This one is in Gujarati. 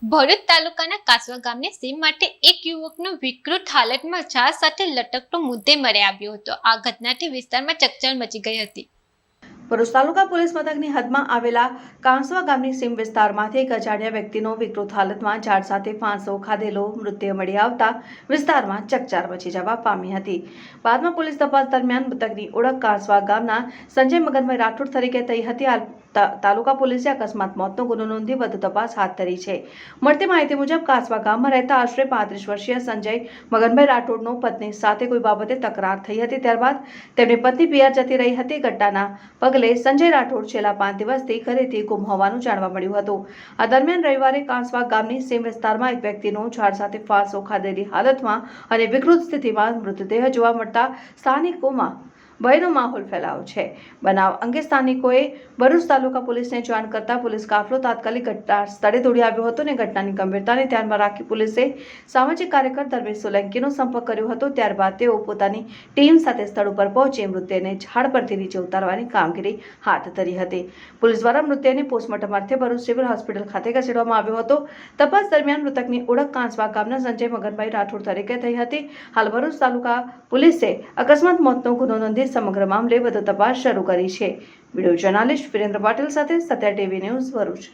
ભરૂચ તાલુકાના કાસવા ગામની સીમ માટે એક યુવકનો વિકૃત હાલતમાં ઝાડ સાથે લટકતો મુદ્દે મળી આવ્યો હતો। આ ઘટનાથી વિસ્તારમાં ચકચાર મચી ગઈ હતી। ભરૂચ તાલુકા પોલીસ મથકની હદમાં આવેલા કાંસવા ગામની સીમ વિસ્તારમાંથી એક અજાણ્યા વ્યક્તિનો વિકૃત હાલતમાં ઝાડ સાથે ફાંસો ખાધેલો મૃતદેહ મળી આવતા વિસ્તારમાં ચકચાર મચી જવા પામી હતી। બાદમાં પોલીસ તપાસ દરમિયાન મૃતકની ઓળખ કાંસવા ગામના સંજય મગનભાઈ રાઠોડ તરીકે થઈ હતી। હાલ તાલુકા પોલીસે અકસ્માત મોતનો ગુનો નોંધી વધુ તપાસ હાથ ધરી છે। મળતી માહિતી મુજબ કાંસવા ગામમાં રહેતા આશરે 35 વર્ષીય સંજય મગનભાઈ રાઠોડનો પત્ની સાથે કોઈ બાબતે તકરાર થઈ હતી। ત્યારબાદ તેમની પત્ની પિયર જતી રહી હતી। ઘટનાના પગલે સંજય રાઠોડ છેલ્લા 5 દિવસથી ઘરેથી ગુમ હોવાનું જાણવા મળ્યું હતું। આ દરમિયાન રવિવારે કાંસવા ગામની સીમ વિસ્તારમાં એક વ્યક્તિનો ઝાડ સાથે ફાંસો ખાધેલી હાલતમાં અને વિકૃત સ્થિતિમાં મૃતદેહ જોવા મળતા સ્થાનિકોમાં ભયનો માહોલ ફેલાયો છે। બનાવ અંગે સ્થાનિકોએ ભરૂચ તાલુકા પોલીસને જાણ કરતા પોલીસ કાફલો તાત્કાલિક ઘટના સ્થળે દોડી આવ્યો હતો અને ઘટનાની ગંભીરતાને ધ્યાનમાં રાખી પોલીસે સામાજિક કાર્યકર ધર્મેશ સોલંકીનો સંપર્ક કર્યો હતો। ત્યારબાદ તેઓ પોતાની ટીમ સાથે સ્થળ ઉપર પહોંચી મૃતદેહને ઝાડ પરથી નીચે ઉતારવાની કામગીરી હાથ ધરી હતી। પોલીસ દ્વારા મૃતદેહને પોસ્ટમોર્ટમ અર્થે ભરૂચ સિવિલ હોસ્પિટલ ખાતે ખસેડવામાં આવ્યો હતો। તપાસ દરમિયાન મૃતકની ઓળખ કાંસવા ગામના સંજય મગનભાઈ રાઠોડ તરીકે થઈ હતી। હાલ ભરૂચ તાલુકા પોલીસે અકસ્માત મોતનો ગુનો નોંધી સમગ્ર મામલે વધુ તપાસ શરૂ કરી છે। વિડીયો જર્નાલિસ્ટ વિરેન્દ્ર પાટીલ સાથે સત્યા ટીવી ન્યૂઝ ભરૂચ।